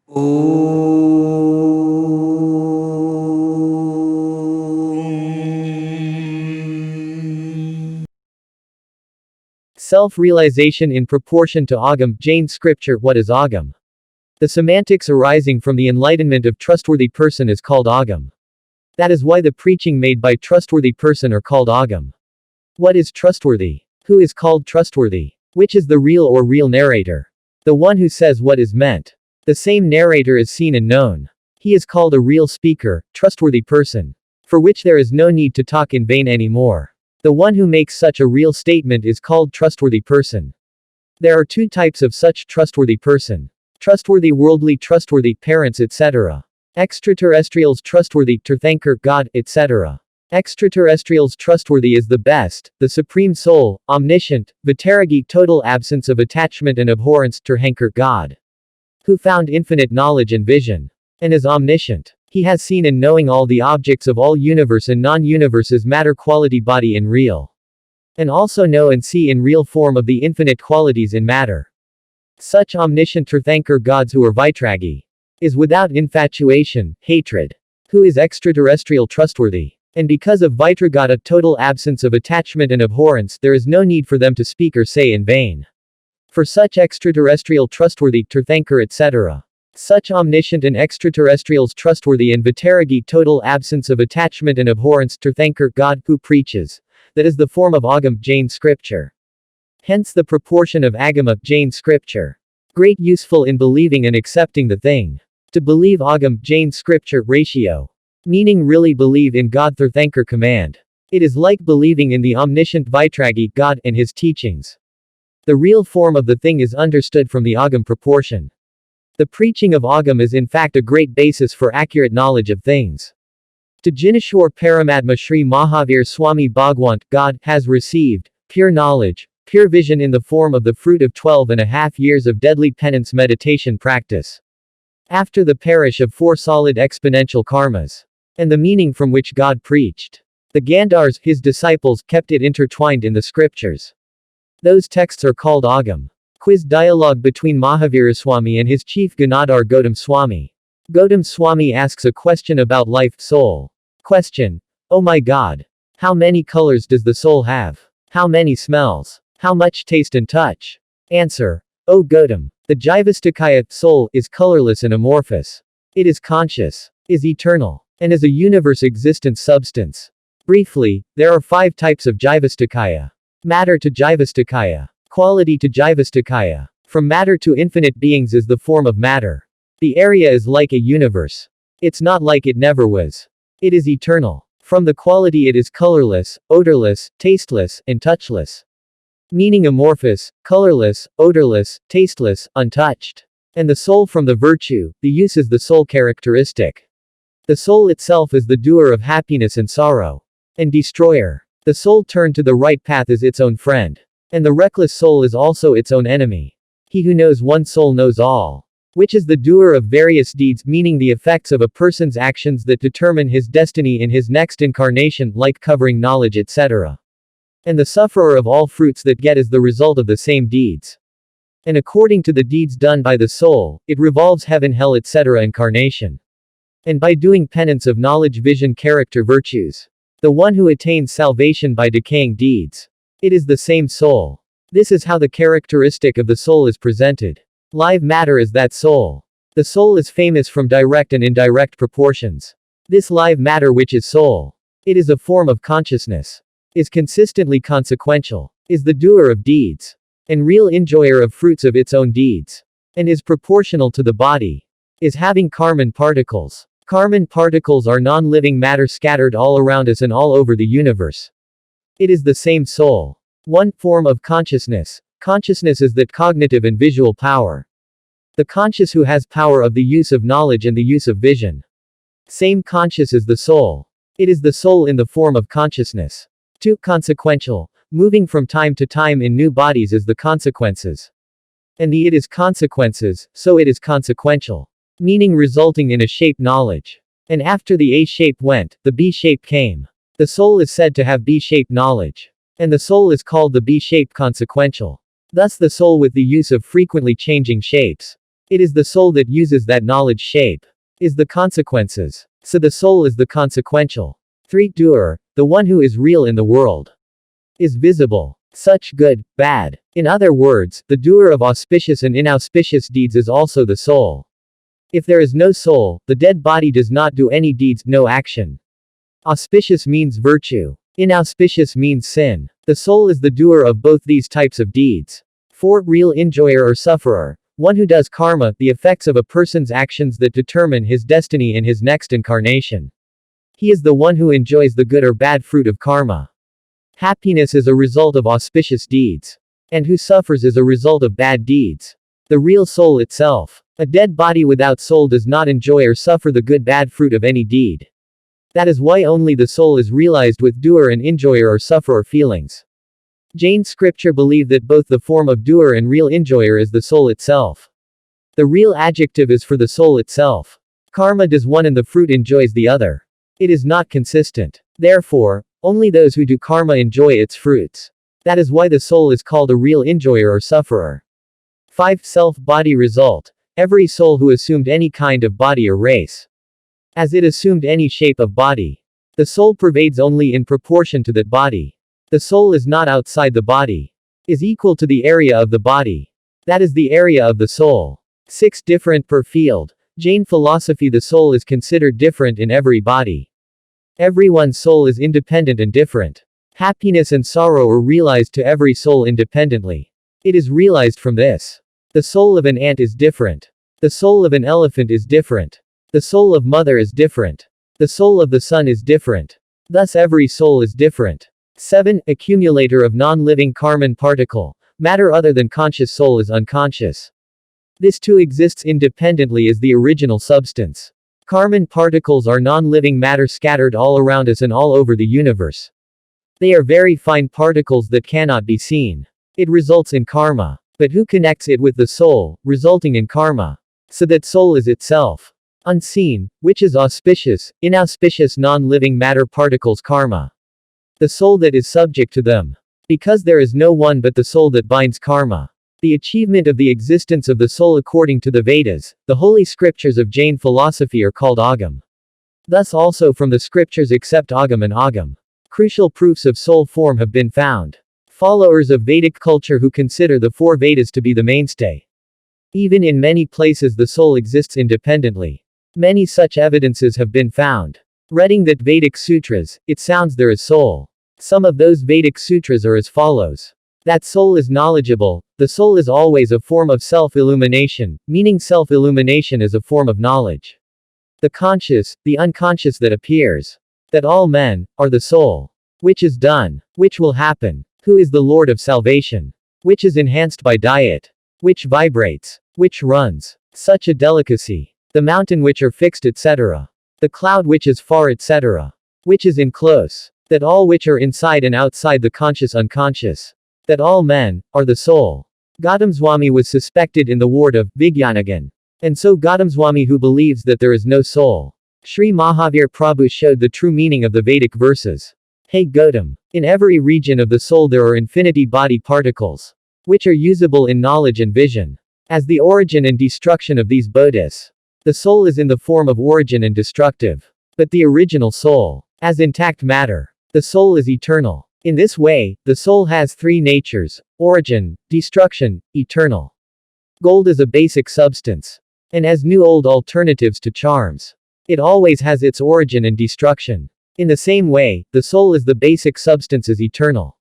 Self-realization in proportion to Agama. Jain Scripture. What is Agama? The semantics arising from the enlightenment of trustworthy person is called Agama. That is why the preaching made by trustworthy person are called Agama. What is trustworthy? Who is called trustworthy? Which is the real or real narrator? The one who says what is meant. The same narrator is seen and known. He is called a real speaker, trustworthy person, for which there is no need to talk in vain anymore. The one who makes such a real statement is called trustworthy person. There are two types of such trustworthy person. Trustworthy worldly, trustworthy parents, etc. Extraterrestrials trustworthy, Tirthankar, God, etc. Extraterrestrials trustworthy is the best, the supreme soul, omniscient, Vitaragi total absence of attachment and abhorrence, Tirthankar God, who found infinite knowledge and vision, and is omniscient. He has seen and knowing all the objects of all universe and non-universes matter quality body in real. And also know and see in real form of the infinite qualities in matter. Such omniscient Tirthankar gods who are Vitaragi is without infatuation, hatred. Who is extraterrestrial trustworthy. And because of Vitaragata total absence of attachment and abhorrence, there is no need for them to speak or say in vain. For such extraterrestrial trustworthy, Tirthankar, etc. Such omniscient and extraterrestrials trustworthy and Vitaragi total absence of attachment and abhorrence, Tirthankar God, who preaches. That is the form of Agama. Jain Scripture. Hence the proportion of Agama. Jain Scripture. Great useful in believing and accepting the thing. To believe Agama. Jain Scripture ratio. Meaning really believe in God. Tirthankar command. It is like believing in the omniscient Vitaragi God and his teachings. The real form of the thing is understood from the Agama proportion. The preaching of Agama is in fact a great basis for accurate knowledge of things. To Jineshwar Paramatma Sri Mahavir Swami Bhagwant, God, has received pure knowledge, pure vision in the form of the fruit of 12.5 years of deadly penance meditation practice. After the perish of 4 solid exponential karmas. And the meaning from which God preached. The Gandhars, his disciples, kept it intertwined in the scriptures. Those texts are called Agama. Quiz dialogue between Mahaviraswamy and his chief Ganadhar Gautam Swami. Gautam Swami asks a question about life, soul. Question. Oh my God. How many colors does the soul have? How many smells? How much taste and touch? Answer. Oh Gautam. The Jivastikaya, soul, is colorless and amorphous. It is conscious, is eternal, and is a universe existent substance. Briefly, there are 5 types of Jivastikaya. Matter to Jivastikaya. Quality to Jivastikaya. From matter to infinite beings is the form of matter. The area is like a universe. It's not like it never was. It is eternal. From the quality it is colorless, odorless, tasteless, and touchless. Meaning amorphous, colorless, odorless, tasteless, untouched. And the soul from the virtue, the use is the soul characteristic. The soul itself is the doer of happiness and sorrow. And destroyer. The soul turned to the right path is its own friend. And the reckless soul is also its own enemy. He who knows one soul knows all. Which is the doer of various deeds, meaning the effects of a person's actions that determine his destiny in his next incarnation, like covering knowledge, etc. And the sufferer of all fruits that get is the result of the same deeds. And according to the deeds done by the soul, it revolves heaven, hell, etc. incarnation. And by doing penance of knowledge, vision, character, virtues. The one who attains salvation by decaying deeds. It is the same soul. This is how the characteristic of the soul is presented. Live matter is that soul. The soul is famous from direct and indirect proportions. This live matter which is soul. It is a form of consciousness. Is consistently consequential. Is the doer of deeds. And real enjoyer of fruits of its own deeds. And is proportional to the body. Is having karman particles. Karman particles are non-living matter scattered all around us and all over the universe. It is the same soul. One form of consciousness. Consciousness is that cognitive and visual power. The conscious who has power of the use of knowledge and the use of vision. Same conscious is the soul. It is the soul in the form of consciousness. 2. Consequential. Moving from time to time in new bodies is the consequences. And the it is consequences, so it is consequential. Meaning resulting in a shape knowledge. And after the A shape went, the B shape came. The soul is said to have B-shaped knowledge. And the soul is called the B-shaped consequential. Thus the soul with the use of frequently changing shapes. It is the soul that uses that knowledge shape. Is the consequences. So the soul is the consequential. 3. Doer, the one who is real in the world. Is visible. Such good, bad. In other words, the doer of auspicious and inauspicious deeds is also the soul. If there is no soul, the dead body does not do any deeds, no action. Auspicious means virtue. Inauspicious means sin. The soul is the doer of both these types of deeds. 4. Real enjoyer or sufferer. One who does karma, the effects of a person's actions that determine his destiny in his next incarnation. He is the one who enjoys the good or bad fruit of karma. Happiness is a result of auspicious deeds. And who suffers is a result of bad deeds. The real soul itself. A dead body without soul does not enjoy or suffer the good-bad fruit of any deed. That is why only the soul is realized with doer and enjoyer or sufferer feelings. Jain Scripture believe that both the form of doer and real enjoyer is the soul itself. The real adjective is for the soul itself. Karma does one and the fruit enjoys the other. It is not consistent. Therefore, only those who do karma enjoy its fruits. That is why the soul is called a real enjoyer or sufferer. 5. Self-body result. Every soul who assumed any kind of body or race. As it assumed any shape of body. The soul pervades only in proportion to that body. The soul is not outside the body. Is equal to the area of the body. That is the area of the soul. 6. Different per field. Jain philosophy. The soul is considered different in every body. Everyone's soul is independent and different. Happiness and sorrow are realized to every soul independently. It is realized from this. The soul of an ant is different. The soul of an elephant is different. The soul of mother is different. The soul of the sun is different. Thus every soul is different. 7. Accumulator of non-living karman particle. Matter other than conscious soul is unconscious. This too exists independently as the original substance. Karman particles are non-living matter scattered all around us and all over the universe. They are very fine particles that cannot be seen. It results in karma. But who connects it with the soul, resulting in karma? So that soul is itself unseen, which is auspicious, inauspicious non-living matter particles karma. The soul that is subject to them. Because there is no one but the soul that binds karma. The achievement of the existence of the soul according to the Vedas, the holy scriptures of Jain philosophy are called Agama. Thus also from the scriptures except Agama and Agama. Crucial proofs of soul form have been found. Followers of Vedic culture who consider the 4 Vedas to be the mainstay. Even in many places the soul exists independently. Many such evidences have been found. Reading that Vedic sutras, it sounds there is soul. Some of those Vedic sutras are as follows. That soul is knowledgeable. The soul is always a form of self-illumination, meaning self-illumination is a form of knowledge. The conscious, the unconscious that appears. That all men, are the soul. Which is done. Which will happen. Who is the Lord of salvation? Which is enhanced by diet? Which vibrates? Which runs? Such a delicacy. The mountain which are fixed etc. The cloud which is far etc. Which is in close. That all which are inside and outside the conscious unconscious. That all men, are the soul. Gautamswami was suspected in the ward of Vijnanagan. And so Gautamswami who believes that there is no soul. Sri Mahavir Prabhu showed the true meaning of the Vedic verses. Hey Gautam. In every region of the soul there are infinity body particles. Which are usable in knowledge and vision. As the origin and destruction of these bodhis. The soul is in the form of origin and destructive. But the original soul. As intact matter. The soul is eternal. In this way, the soul has 3 natures. Origin, destruction, eternal. Gold is a basic substance. And has new old alternatives to charms. It always has its origin and destruction. In the same way, the soul is the basic substance is eternal.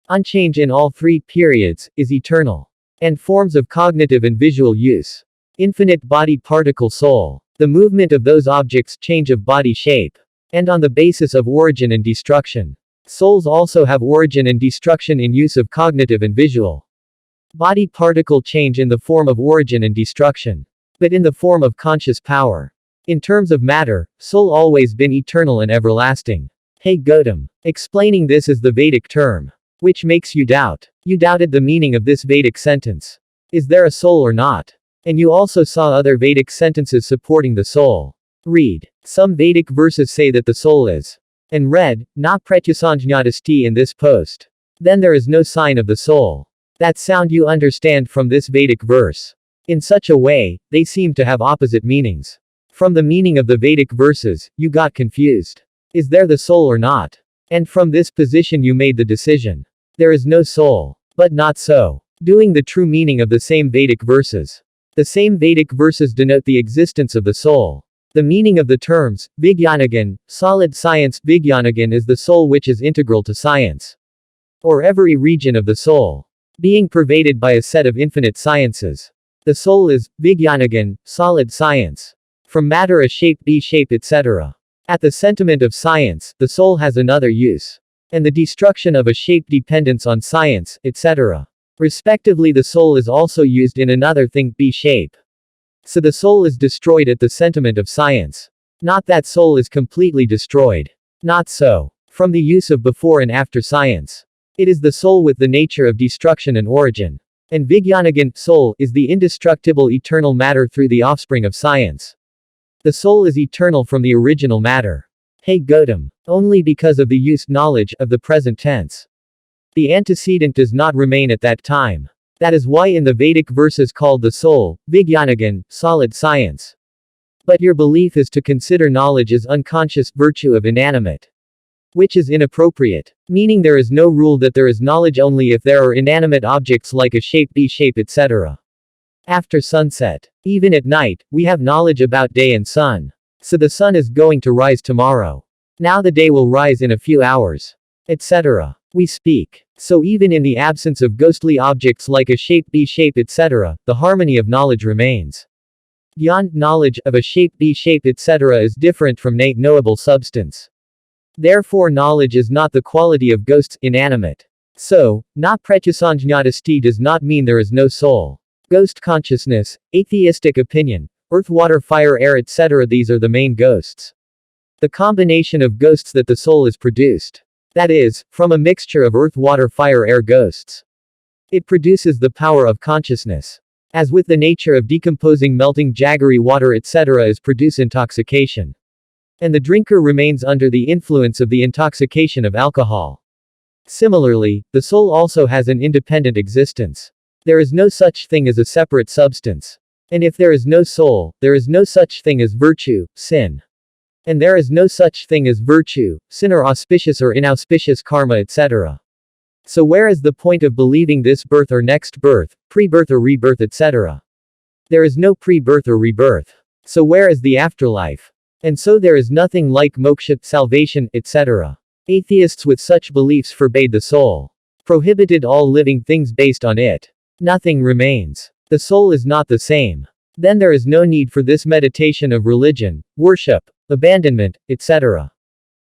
Unchange in all 3 periods, is eternal. And forms of cognitive and visual use. Infinite body particle soul. The movement of those objects change of body shape. And on the basis of origin and destruction. Souls also have origin and destruction in use of cognitive and visual. Body particle change in the form of origin and destruction. But in the form of conscious power. In terms of matter, soul always been eternal and everlasting. Hey Gautam. Explaining this is the Vedic term. Which makes you doubt. You doubted the meaning of this Vedic sentence. Is there a soul or not? And you also saw other Vedic sentences supporting the soul. Read. Some Vedic verses say that the soul is. And read, na pratyusanjñātasti in this post. Then there is no sign of the soul. That sound you understand from this Vedic verse. In such a way, they seem to have opposite meanings. From the meaning of the Vedic verses, you got confused. Is there the soul or not? And from this position you made the decision. There is no soul. But not so. Doing the true meaning of the same Vedic verses. The same Vedic verses denote the existence of the soul. The meaning of the terms, Vijnanagan, solid science. Vijnanagan is the soul which is integral to science. Or every region of the soul. Being pervaded by a set of infinite sciences. The soul is, Vijnanagan, solid science. From matter a shape be shape etc. At the sentiment of science, the soul has another use. And the destruction of a shape dependence on science, etc. Respectively the soul is also used in another thing be shape. So the soul is destroyed at the sentiment of science. Not that soul is completely destroyed. Not so. From the use of before and after science. It is the soul with the nature of destruction and origin. And Vijnanagan, soul, is the indestructible eternal matter through the offspring of science. The soul is eternal from the original matter. Hey Gautam. Only because of the use, knowledge, of the present tense. The antecedent does not remain at that time. That is why in the Vedic verses called the soul, Vijnanagan, solid science. But your belief is to consider knowledge as unconscious virtue of inanimate. Which is inappropriate. Meaning there is no rule that there is knowledge only if there are inanimate objects like a shape be shape etc. After sunset. Even at night, we have knowledge about day and sun. So the sun is going to rise tomorrow. Now the day will rise in a few hours. Etc. We speak. So even in the absence of ghostly objects like a shape be shape etc., the harmony of knowledge remains. Beyond knowledge of a shape be shape etc. is different from knowable substance. Therefore knowledge is not the quality of ghosts, inanimate. So, not preaches.That does not mean there is no soul. Ghost consciousness, atheistic opinion, earth, water, fire, air etc. These are the main ghosts. The combination of ghosts that the soul is produced. That is, from a mixture of earth, water, fire, air ghosts. It produces the power of consciousness. As with the nature of decomposing melting jaggery water etc. is produce intoxication. And the drinker remains under the influence of the intoxication of alcohol. Similarly, the soul also has an independent existence. There is no such thing as a separate substance. And if there is no soul, there is no such thing as virtue, sin. And there is no such thing as virtue, sin or auspicious or inauspicious karma etc. So where is the point of believing this birth or next birth, pre-birth or rebirth etc.? There is no pre-birth or rebirth. So where is the afterlife? And so there is nothing like moksha, salvation, etc. Atheists with such beliefs forbade the soul. Prohibited all living things based on it. Nothing remains. The soul is not the same. Then there is no need for this meditation of religion, worship, abandonment, etc.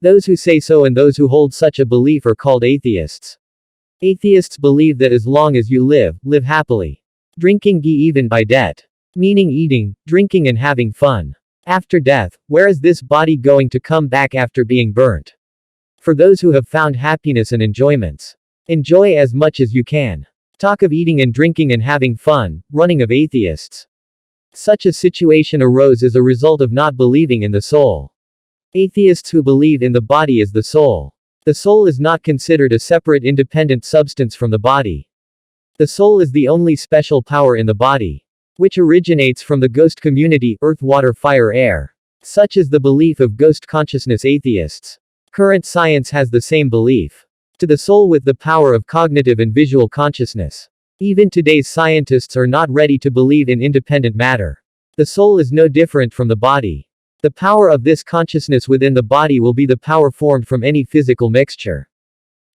Those who say so and those who hold such a belief are called atheists. Atheists believe that as long as you live, live happily. Drinking ghee even by debt. Meaning eating, drinking and having fun. After death, where is this body going to come back after being burnt? For those who have found happiness and enjoyments. Enjoy as much as you can. Talk of eating and drinking and having fun, running of atheists. Such a situation arose as a result of not believing in the soul. Atheists who believe in the body as the soul. The soul is not considered a separate independent substance from the body. The soul is the only special power in the body, which originates from the ghost community, earth, water, fire, air. Such is the belief of ghost consciousness atheists. Current science has the same belief. To the soul with the power of cognitive and visual consciousness. Even today's scientists are not ready to believe in independent matter. The soul is no different from the body. The power of this consciousness within the body will be the power formed from any physical mixture.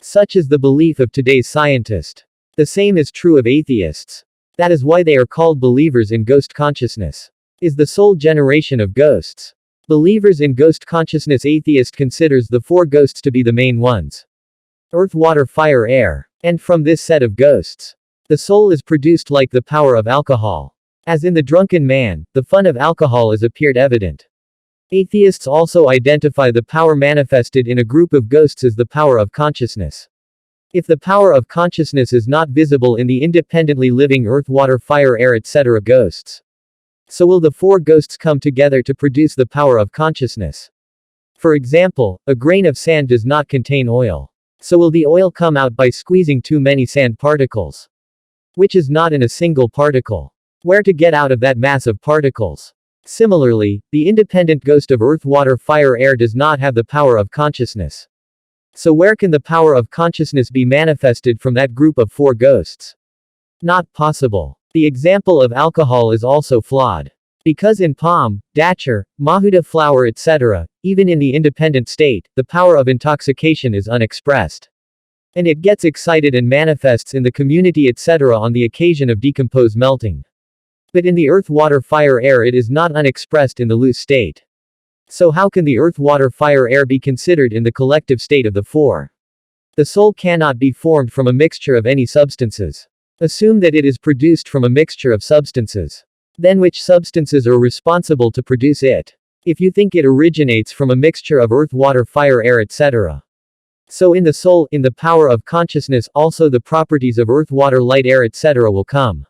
Such is the belief of today's scientist. The same is true of atheists. That is why they are called believers in ghost consciousness. Is the soul generation of ghosts? Believers in ghost consciousness atheist considers the four ghosts to be the main ones. Earth, water, fire, air. And from this set of ghosts, the soul is produced like the power of alcohol. As in the drunken man, the fun of alcohol is appeared evident. Atheists also identify the power manifested in a group of ghosts as the power of consciousness. If the power of consciousness is not visible in the independently living earth, water, fire, air etc. ghosts, so will the four ghosts come together to produce the power of consciousness. For example, a grain of sand does not contain oil. So will the oil come out by squeezing too many sand particles, which is not in a single particle. Where to get out of that mass of particles? Similarly, the independent ghost of earth, water, fire, air does not have the power of consciousness. So where can the power of consciousness be manifested from that group of four ghosts? Not possible. The example of alcohol is also flawed. Because in palm, dature, mahuda flower etc., even in the independent state, the power of intoxication is unexpressed. And it gets excited and manifests in the community etc. on the occasion of decomposed melting. But in the earth, water, fire, air it is not unexpressed in the loose state. So how can the earth, water, fire, air be considered in the collective state of the four? The soul cannot be formed from a mixture of any substances. Assume that it is produced from a mixture of substances. Then which substances are responsible to produce it? If you think it originates from a mixture of earth, water, fire, air etc. So in the soul, in the power of consciousness, also the properties of earth, water, light, air etc. will come.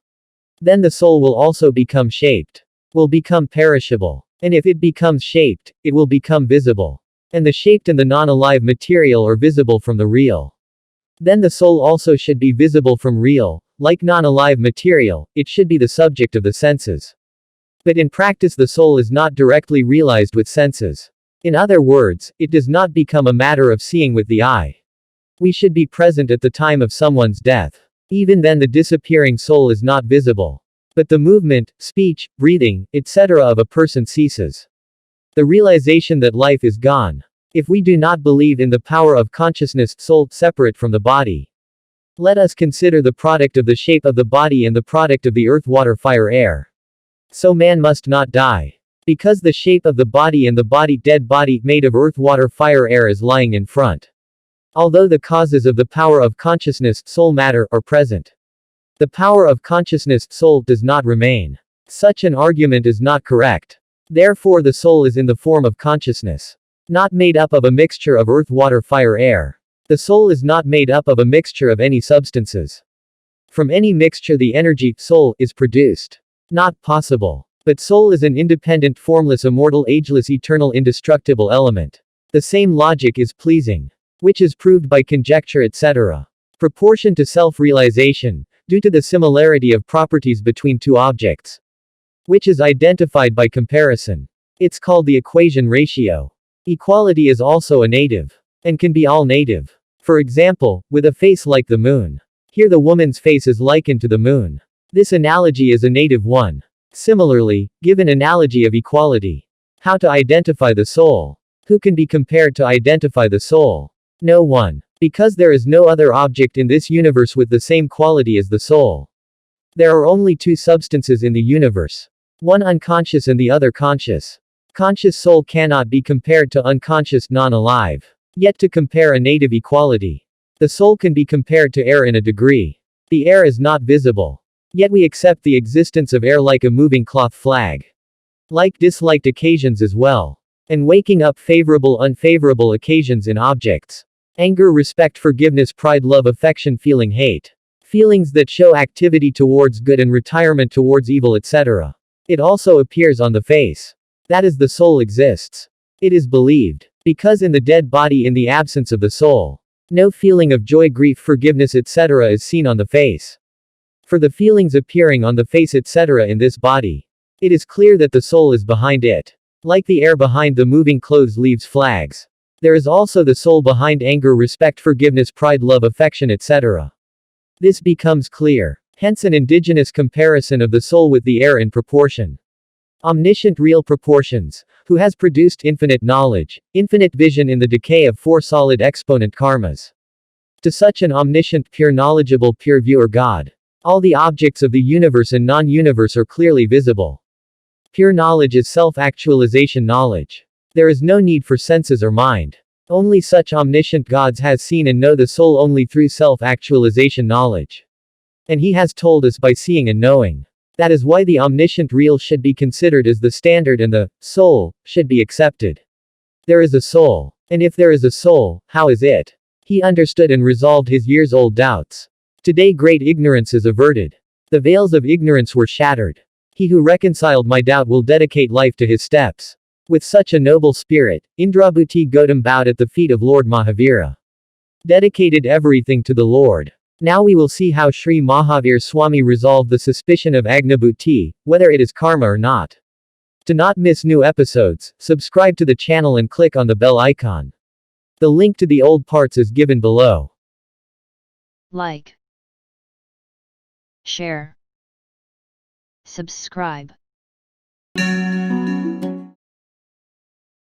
Then the soul will also become shaped. Will become perishable. And if it becomes shaped, it will become visible. And the shaped and the non-alive material are visible from the real. Then the soul also should be visible from real. Like non-alive material, it should be the subject of the senses. But in practice the soul is not directly realized with senses. In other words, it does not become a matter of seeing with the eye. We should be present at the time of someone's death. Even then the disappearing soul is not visible. But the movement, speech, breathing, etc. of a person ceases. The realization that life is gone. If we do not believe in the power of consciousness, soul, separate from the body. Let us consider the product of the shape of the body and the product of the earth, water, fire, air. So man must not die. Because the shape of the body and the body, dead body, made of earth, water, fire, air is lying in front. Although the causes of the power of consciousness, soul, matter, are present. The power of consciousness, soul, does not remain. Such an argument is not correct. Therefore the soul is in the form of consciousness. Not made up of a mixture of earth, water, fire, air. The soul is not made up of a mixture of any substances. From any mixture the energy, soul, is produced. Not possible. But soul is an independent, formless, immortal, ageless, eternal, indestructible element. The same logic is pleasing. Which is proved by conjecture etc. Proportion to self-realization, due to the similarity of properties between two objects. Which is identified by comparison. It's called the equation ratio. Equality is also a native. And can be all native. For example, with a face like the moon. Here the woman's face is likened to the moon. This analogy is a native one. Similarly, give an analogy of equality. How to identify the soul? Who can be compared to identify the soul? No one. Because there is no other object in this universe with the same quality as the soul. There are only two substances in the universe. One unconscious and the other conscious. Conscious soul cannot be compared to unconscious non-alive. Yet to compare a native equality. The soul can be compared to air in a degree. The air is not visible. Yet we accept the existence of air like a moving cloth flag. Like disliked occasions as well. And waking up favorable unfavorable occasions in objects. Anger, respect, forgiveness, pride, love, affection, feeling, hate. Feelings that show activity towards good and retirement towards evil etc. It also appears on the face. That is, the soul exists. It is believed. Because in the dead body, in the absence of the soul, no feeling of joy, grief, forgiveness etc. is seen on the face. For the feelings appearing on the face etc. in this body, it is clear that the soul is behind it. Like the air behind the moving clothes, leaves, flags. There is also the soul behind anger, respect, forgiveness, pride, love, affection etc. This becomes clear. Hence an indigenous comparison of the soul with the air in proportion. Omniscient real proportions, who has produced infinite knowledge, infinite vision in the decay of four solid exponent karmas. To such an omniscient, pure knowledgeable, pure viewer God, all the objects of the universe and non-universe are clearly visible. Pure knowledge is self-actualization knowledge. There is no need for senses or mind. Only such omniscient gods has seen and know the soul only through self-actualization knowledge. And he has told us by seeing and knowing. That is why the omniscient real should be considered as the standard and the soul should be accepted. There is a soul. And if there is a soul, how is it? He understood and resolved his years-old doubts. Today great ignorance is averted. The veils of ignorance were shattered. He who reconciled my doubt will dedicate life to his steps. With such a noble spirit, Indrabhuti Gautam bowed at the feet of Lord Mahavira. Dedicated everything to the Lord. Now we will see how Sri Mahavir Swami resolved the suspicion of Agnibhuti, whether it is karma or not. To not miss new episodes, subscribe to the channel and click on the bell icon. The link to the old parts is given below. Like, share, subscribe.